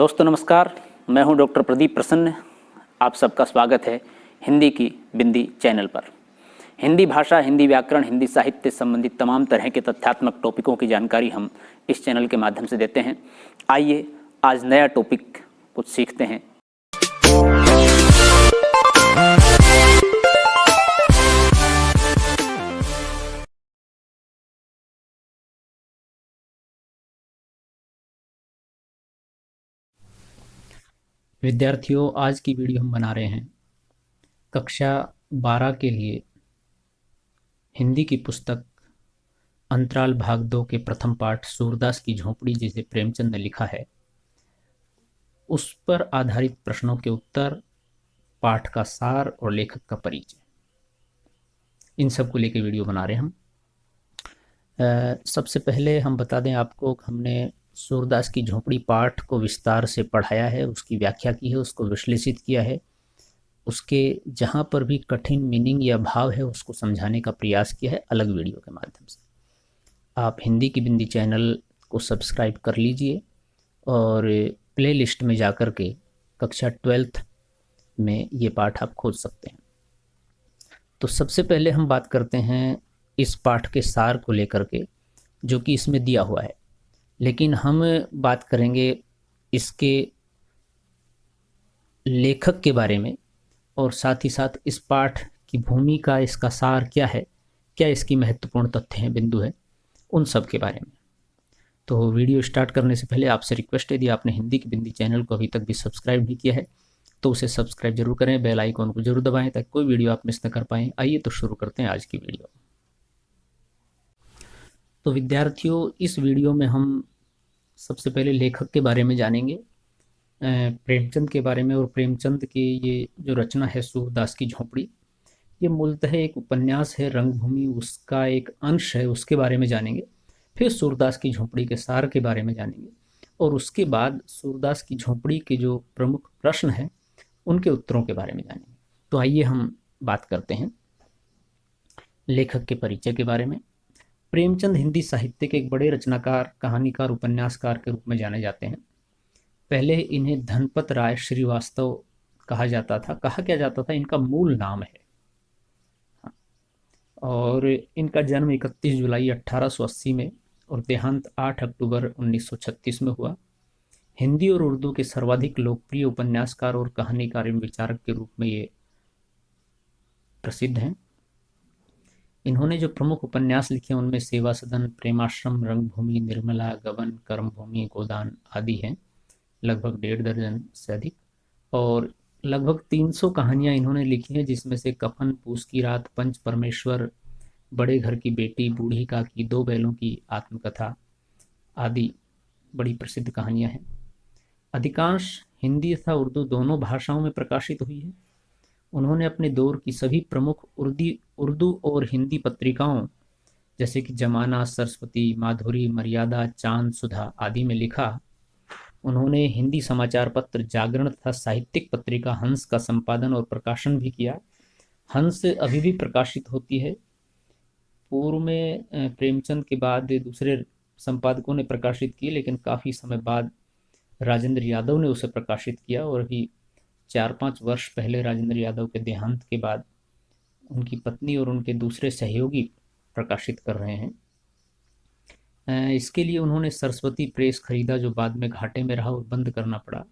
दोस्तों नमस्कार, मैं हूं डॉक्टर प्रदीप प्रसन्न। आप सबका स्वागत है हिंदी की बिंदी चैनल पर। हिंदी भाषा, हिंदी व्याकरण, हिंदी साहित्य संबंधित तमाम तरह के तथ्यात्मक टॉपिकों की जानकारी हम इस चैनल के माध्यम से देते हैं। आइए आज नया टॉपिक कुछ सीखते हैं। विद्यार्थियों, आज की वीडियो हम बना रहे हैं कक्षा 12 के लिए हिंदी की पुस्तक अंतराल भाग 2 के प्रथम पाठ सूरदास की झोपड़ी, जिसे प्रेमचंद ने लिखा है, उस पर आधारित प्रश्नों के उत्तर, पाठ का सार और लेखक का परिचय, इन सब को लेकर वीडियो बना रहे हैं हम। सबसे पहले हम बता दें आपको, हमने सूरदास की झोपड़ी पाठ को विस्तार से पढ़ाया है, उसकी व्याख्या की है, उसको विश्लेषित किया है, उसके जहाँ पर भी कठिन मीनिंग या भाव है उसको समझाने का प्रयास किया है अलग वीडियो के माध्यम से। आप हिंदी की बिंदी चैनल को सब्सक्राइब कर लीजिए और प्ले लिस्ट में जाकर के कक्षा 12th में ये पाठ आप खोज सकते हैं। तो सबसे पहले हम बात करते हैं इस पाठ के सार को लेकर के, जो कि इसमें दिया हुआ है, लेकिन हम बात करेंगे इसके लेखक के बारे में और साथ ही साथ इस पाठ की भूमिका, इसका सार क्या है, क्या इसकी महत्वपूर्ण तथ्य हैं, बिंदु है, उन सब के बारे में। तो वीडियो स्टार्ट करने से पहले आपसे रिक्वेस्ट है, यदि आपने हिंदी की बिंदी चैनल को अभी तक भी सब्सक्राइब नहीं किया है तो उसे सब्सक्राइब जरूर करें, बेल आइकॉन को जरूर दबाएं ताकि कोई वीडियो आप मिस न कर पाएँ। आइए तो शुरू करते हैं आज की वीडियो। तो विद्यार्थियों, इस वीडियो में हम सबसे पहले लेखक के बारे में जानेंगे, प्रेमचंद के बारे में। और प्रेमचंद की ये जो रचना है सूरदास की झोपड़ी, ये मूलतः एक उपन्यास है, रंगभूमि उसका एक अंश है, उसके बारे में जानेंगे। फिर सूरदास की झोपड़ी के सार के बारे में जानेंगे और उसके बाद सूरदास की झोपड़ी के जो प्रमुख प्रश्न हैं उनके उत्तरों के बारे में जानेंगे। तो आइए हम बात करते हैं लेखक के परिचय के बारे में। प्रेमचंद हिंदी साहित्य के एक बड़े रचनाकार, कहानीकार, उपन्यासकार के रूप में जाने जाते हैं। पहले इन्हें धनपत राय श्रीवास्तव कहा जाता था। कहा क्या जाता था, इनका मूल नाम है। और इनका जन्म 31 जुलाई 1880 में और देहांत 8 अक्टूबर 1936 में हुआ। हिंदी और उर्दू के सर्वाधिक लोकप्रिय उपन्यासकार और कहानीकार एवं विचारक के रूप में ये प्रसिद्ध हैं। इन्होंने जो प्रमुख उपन्यास लिखे उनमें सेवा सदन, प्रेमाश्रम, रंगभूमि, निर्मला, गबन, कर्मभूमि, गोदान आदि हैं, लगभग 1.5 दर्जन से अधिक। और लगभग 300 कहानियां इन्होंने लिखी हैं, जिसमें से कफन, पूस की रात, पंच परमेश्वर, बड़े घर की बेटी, बूढ़ी काकी, 2 बैलों की आत्मकथा आदि बड़ी प्रसिद्ध कहानियां हैं। अधिकांश हिंदी तथा उर्दू दोनों भाषाओं में प्रकाशित हुई है। उन्होंने अपने दौर की सभी प्रमुख उर्दू और हिंदी पत्रिकाओं जैसे कि जमाना, सरस्वती, माधुरी, मर्यादा, चांद, सुधा आदि में लिखा। उन्होंने हिंदी समाचार पत्र जागरण तथा साहित्यिक पत्रिका हंस का संपादन और प्रकाशन भी किया। हंस अभी भी प्रकाशित होती है। पूर्व में प्रेमचंद के बाद दूसरे संपादकों ने प्रकाशित की, लेकिन काफ़ी समय बाद राजेंद्र यादव ने उसे प्रकाशित किया और अभी 4-5 वर्ष पहले राजेंद्र यादव के देहांत के बाद उनकी पत्नी और उनके दूसरे सहयोगी प्रकाशित कर रहे हैं। इसके लिए उन्होंने सरस्वती प्रेस खरीदा, जो बाद में घाटे में रहा और बंद करना पड़ा।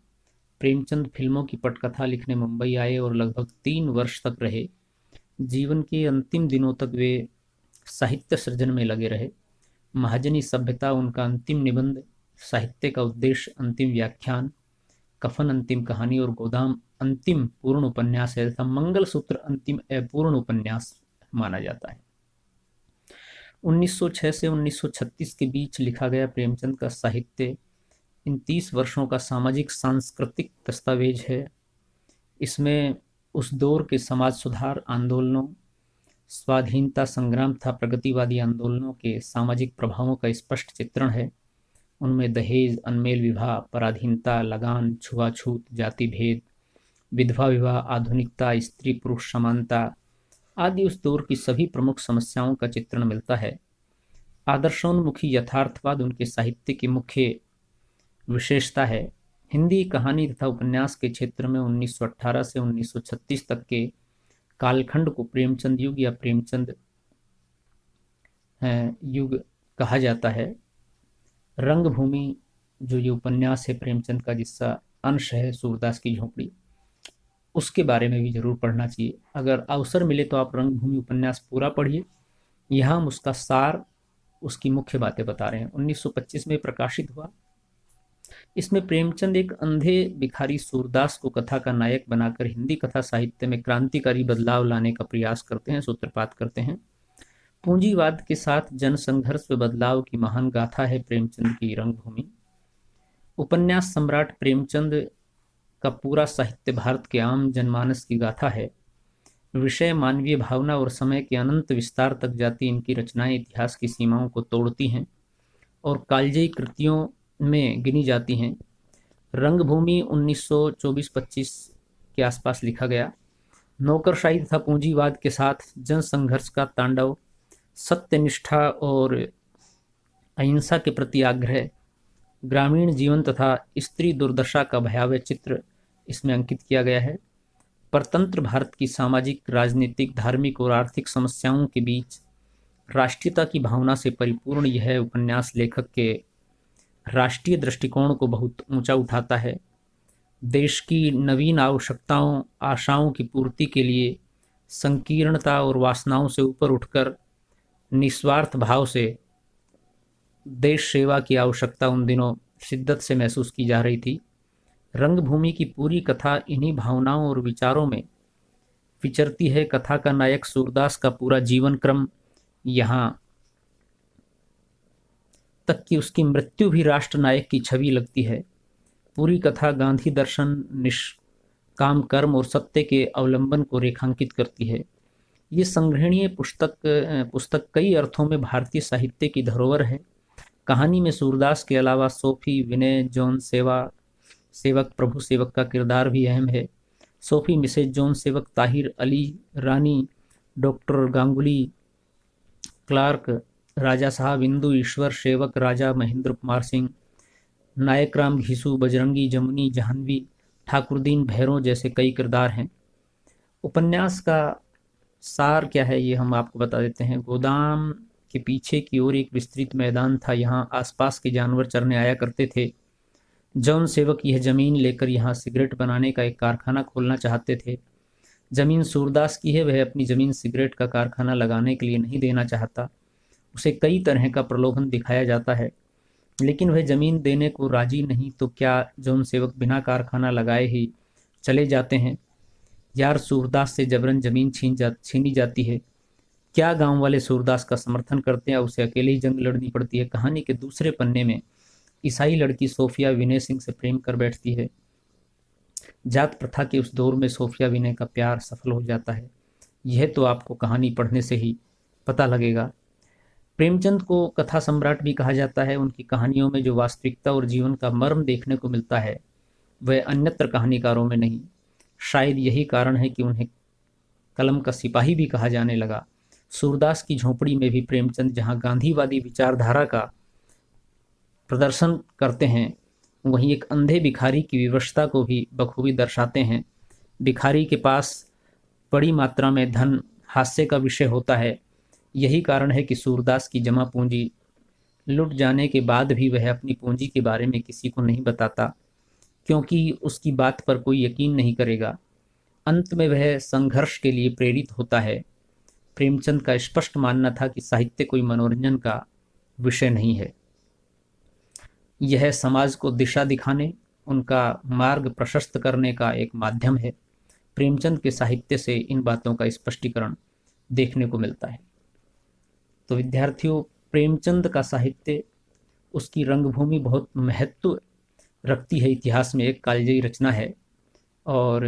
प्रेमचंद फिल्मों की पटकथा लिखने मुंबई आए और लगभग 3 वर्ष तक रहे। जीवन के अंतिम दिनों तक वे साहित्य सृजन में लगे रहे। महाजनी सभ्यता उनका अंतिम निबंध, साहित्य का उद्देश्य अंतिम व्याख्यान, कफन अंतिम कहानी और गोदाम अंतिम पूर्ण उपन्यास है तथा मंगलसूत्र अंतिम अपूर्ण उपन्यास माना जाता है। 1906 से 1936 के बीच लिखा गया प्रेमचंद का साहित्य इन 30 वर्षों का सामाजिक सांस्कृतिक दस्तावेज है। इसमें उस दौर के समाज सुधार आंदोलनों, स्वाधीनता संग्राम तथा प्रगतिवादी आंदोलनों के सामाजिक प्रभावों का स्पष्ट चित्रण है। उनमें दहेज, अनमेल विवाह, पराधीनता, लगान, छुआछूत, जाति भेद, विधवा विवाह, आधुनिकता, स्त्री पुरुष समानता आदि उस दौर की सभी प्रमुख समस्याओं का चित्रण मिलता है। आदर्शोन्मुखी यथार्थवाद उनके साहित्य की मुख्य विशेषता है। हिंदी कहानी तथा उपन्यास के क्षेत्र में 1918 से 1936 तक के कालखंड को प्रेमचंद युग या प्रेमचंद युग कहा जाता है। रंगभूमि जो ये उपन्यास है प्रेमचंद का, जिसका अंश है सूरदास की झोपड़ी, उसके बारे में भी जरूर पढ़ना चाहिए। अगर अवसर मिले तो आप रंगभूमि उपन्यास पूरा पढ़िए। यहाँ हम उसका सार, उसकी मुख्य बातें बता रहे हैं। 1925 में प्रकाशित हुआ। इसमें प्रेमचंद एक अंधे भिखारी सूरदास को कथा का नायक बनाकर हिंदी कथा साहित्य में क्रांतिकारी बदलाव लाने का प्रयास करते हैं, सूत्रपात करते हैं। पूंजीवाद के साथ जनसंघर्ष व बदलाव की महान गाथा है प्रेमचंद की रंगभूमि। उपन्यास सम्राट प्रेमचंद का पूरा साहित्य भारत के आम जनमानस की गाथा है। विषय मानवीय भावना और समय के अनंत विस्तार तक जाती इनकी रचनाएं इतिहास की सीमाओं को तोड़ती हैं और कालजयी कृतियों में गिनी जाती हैं। रंगभूमि 1924-25 के आसपास लिखा गया। नौकरशाही तथा पूंजीवाद के साथ जनसंघर्ष का तांडव, सत्यनिष्ठा और अहिंसा के प्रति आग्रह, ग्रामीण जीवन तथा स्त्री दुर्दशा का भयावह चित्र इसमें अंकित किया गया है। परतंत्र भारत की सामाजिक, राजनीतिक, धार्मिक और आर्थिक समस्याओं के बीच राष्ट्रीयता की भावना से परिपूर्ण यह उपन्यास लेखक के राष्ट्रीय दृष्टिकोण को बहुत ऊंचा उठाता है। देश की नवीन आवश्यकताओं, आशाओं की पूर्ति के लिए संकीर्णता और वासनाओं से ऊपर उठकर निस्वार्थ भाव से देश सेवा की आवश्यकता उन दिनों शिद्दत से महसूस की जा रही थी। रंगभूमि की पूरी कथा इन्हीं भावनाओं और विचारों में विचरती है। कथा का नायक सूरदास का पूरा जीवन क्रम, यहाँ तक कि उसकी मृत्यु भी राष्ट्र नायक की छवि लगती है। पूरी कथा गांधी दर्शन, निष्काम कर्म और सत्य के अवलंबन को रेखांकित करती है। ये संग्रहणीय पुस्तक कई अर्थों में भारतीय साहित्य की धरोहर है। कहानी में सूरदास के अलावा सोफी, विनय, जॉन सेवक, प्रभु सेवक का किरदार भी अहम है। सोफी, मिसेज जॉन सेवक, ताहिर अली, रानी, डॉक्टर गांगुली, क्लार्क, राजा साहब, इंदु, ईश्वर, सेवक, राजा महेंद्र कुमार सिंह, नायक राम घीसू, बजरंगी, जमुनी, जाह्नवी, ठाकुरदीन, भैरों जैसे कई किरदार हैं। उपन्यास का सार क्या है ये हम आपको बता देते हैं। गोदाम के पीछे की ओर एक विस्तृत मैदान था। यहाँ आसपास के जानवर चरने आया करते थे। जॉन सेवक यह जमीन लेकर यहाँ सिगरेट बनाने का एक कारखाना खोलना चाहते थे। जमीन सूरदास की है, वह अपनी जमीन सिगरेट का कारखाना लगाने के लिए नहीं देना चाहता। उसे कई तरह का प्रलोभन दिखाया जाता है, लेकिन वह जमीन देने को राजी नहीं। तो क्या जॉन सेवक बिना कारखाना लगाए ही चले जाते हैं। यार सूरदास से जबरन जमीन छीनी जाती है। क्या गांव वाले सूरदास का समर्थन करते हैं, उसे अकेले ही जंग लड़नी पड़ती है। कहानी के दूसरे पन्ने में ईसाई लड़की सोफिया विनय सिंह से प्रेम कर बैठती है। जात प्रथा के उस दौर में सोफिया विनय का प्यार सफल हो जाता है। यह तो आपको कहानी पढ़ने से ही पता लगेगा। प्रेमचंद को कथा सम्राट भी कहा जाता है। उनकी कहानियों में जो वास्तविकता और जीवन का मर्म देखने को मिलता है वह अन्यत्र कहानीकारों में नहीं। शायद यही कारण है कि उन्हें कलम का सिपाही भी कहा जाने लगा। सूरदास की झोपड़ी में भी प्रेमचंद जहाँ गांधीवादी विचारधारा का प्रदर्शन करते हैं, वहीं एक अंधे भिखारी की विवशता को भी बखूबी दर्शाते हैं। भिखारी के पास बड़ी मात्रा में धन हास्य का विषय होता है। यही कारण है कि सूरदास की जमा पूंजी लुट जाने के बाद भी वह अपनी पूंजी के बारे में किसी को नहीं बताता, क्योंकि उसकी बात पर कोई यकीन नहीं करेगा। अंत में वह संघर्ष के लिए प्रेरित होता है। प्रेमचंद का स्पष्ट मानना था कि साहित्य कोई मनोरंजन का विषय नहीं है, यह समाज को दिशा दिखाने, उनका मार्ग प्रशस्त करने का एक माध्यम है। प्रेमचंद के साहित्य से इन बातों का स्पष्टीकरण देखने को मिलता है। तो विद्यार्थियों, प्रेमचंद का साहित्य, उसकी रंगभूमि बहुत महत्व रखती है इतिहास में। एक कालजयी रचना है और